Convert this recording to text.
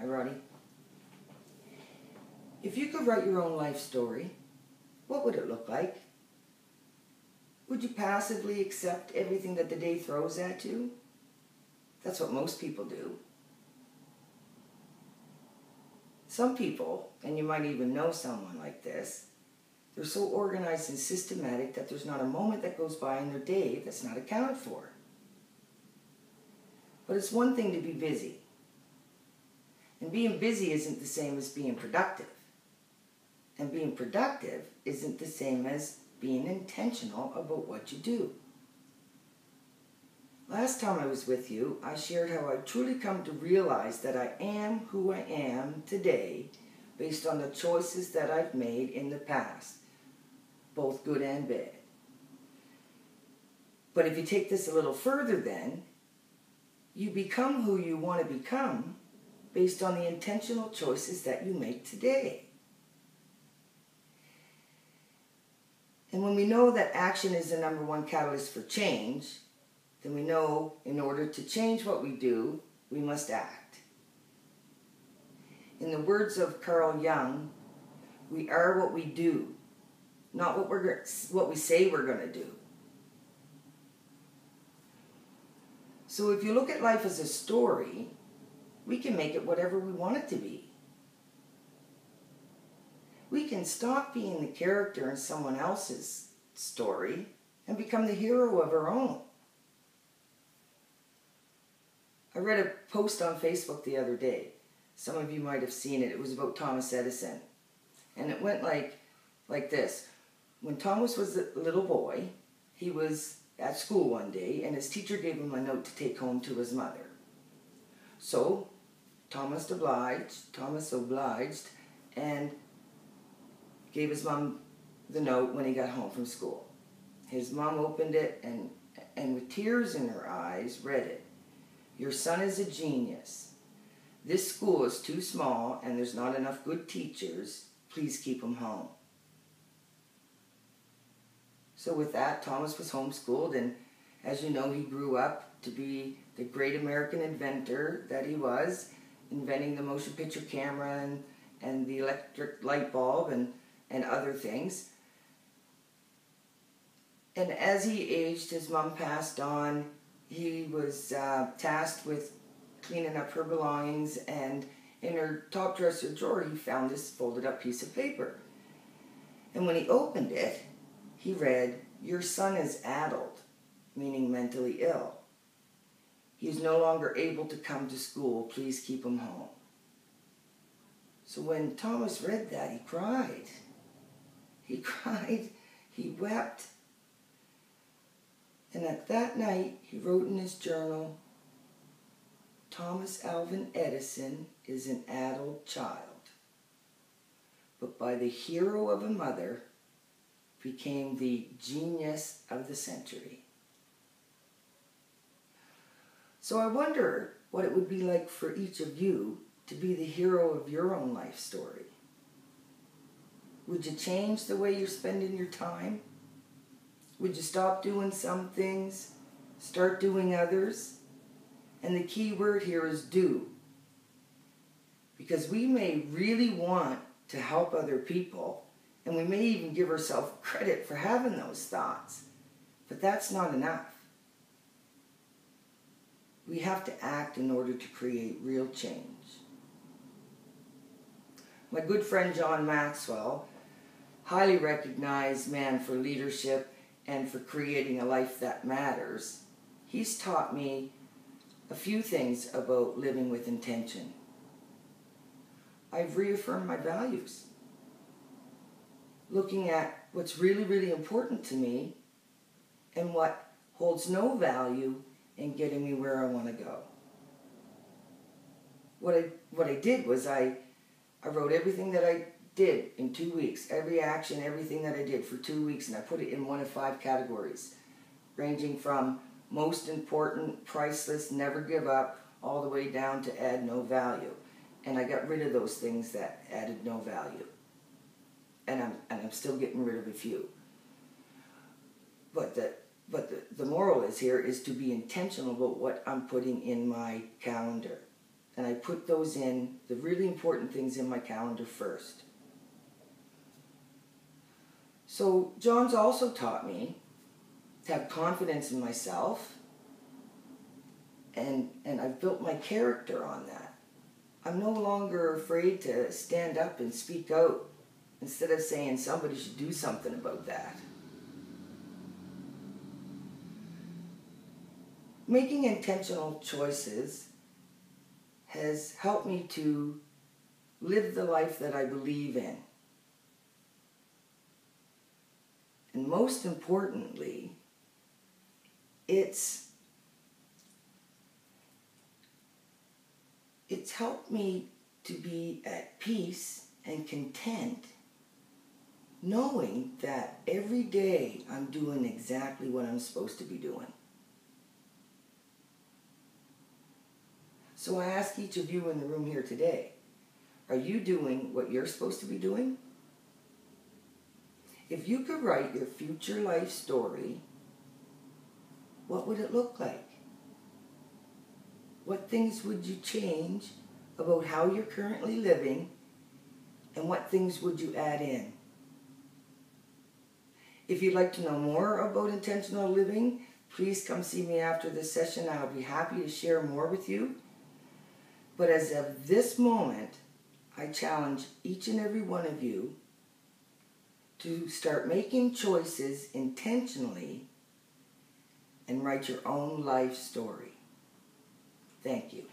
Hi, Roddy. If you could write your own life story, what would it look like? Would you passively accept everything that the day throws at you? That's what most people do. Some people, and you might even know someone like this, they're so organized and systematic that there's not a moment that goes by in their day that's not accounted for. But it's one thing to be busy. And being busy isn't the same as being productive. And being productive isn't the same as being intentional about what you do. Last time I was with you, I shared how I truly come to realize that I am who I am today based on the choices that I've made in the past, both good and bad. But if you take this a little further then, you become who you want to become based on the intentional choices that you make today. And when we know that action is the #1 catalyst for change, then we know in order to change what we do, we must act. In the words of Carl Jung, we are what we do, not what we say we're going to do. So if you look at life as a story, we can make it whatever we want it to be. We can stop being the character in someone else's story and become the hero of our own. I read a post on Facebook the other day. Some of you might have seen it. It was about Thomas Edison. And it went like this. When Thomas was a little boy, he was at school one day and his teacher gave him a note to take home to his mother. So Thomas obliged and gave his mom the note when he got home from school. His mom opened it and with tears in her eyes read it. Your son is a genius. This school is too small and there's not enough good teachers. Please keep him home. So with that, Thomas was homeschooled, and as you know, he grew up to be the great American inventor that he was, inventing the motion picture camera and the electric light bulb and other things. And as he aged, his mom passed on. He was tasked with cleaning up her belongings, and in her top dresser drawer he found this folded up piece of paper. And when he opened it, he read, your son is addled, meaning mentally ill. He is no longer able to come to school. Please keep him home. So when Thomas read that, he cried. He cried, he wept. And at that night, he wrote in his journal, Thomas Alvin Edison is an addled child, but by the hero of a mother, became the genius of the century. So I wonder what it would be like for each of you to be the hero of your own life story. Would you change the way you're spending your time? Would you stop doing some things, start doing others? And the key word here is do. Because we may really want to help other people, and we may even give ourselves credit for having those thoughts, but that's not enough. We have to act in order to create real change. My good friend John Maxwell, highly recognized man for leadership and for creating a life that matters, he's taught me a few things about living with intention. I've reaffirmed my values, looking at what's really, really important to me and what holds no value in getting me where I want to go. What I did was I wrote everything that I did in 2 weeks, every action, everything that I did for 2 weeks, and I put it in one of 5 categories, ranging from most important, priceless, never give up, all the way down to add no value. And I got rid of those things that added no value. And I'm still getting rid of a few. But the moral is here is to be intentional about what I'm putting in my calendar. and I put those in, the really important things in my calendar first. So John's also taught me to have confidence in myself, and I've built my character on that. I'm no longer afraid to stand up and speak out instead of saying somebody should do something about that. Making intentional choices has helped me to live the life that I believe in. And most importantly, it's helped me to be at peace and content, knowing that every day I'm doing exactly what I'm supposed to be doing. So I ask each of you in the room here today, are you doing what you're supposed to be doing? If you could write your future life story, what would it look like? What things would you change about how you're currently living, and what things would you add in? If you'd like to know more about intentional living, please come see me after this session. I'll be happy to share more with you. But as of this moment, I challenge each and every one of you to start making choices intentionally and write your own life story. Thank you.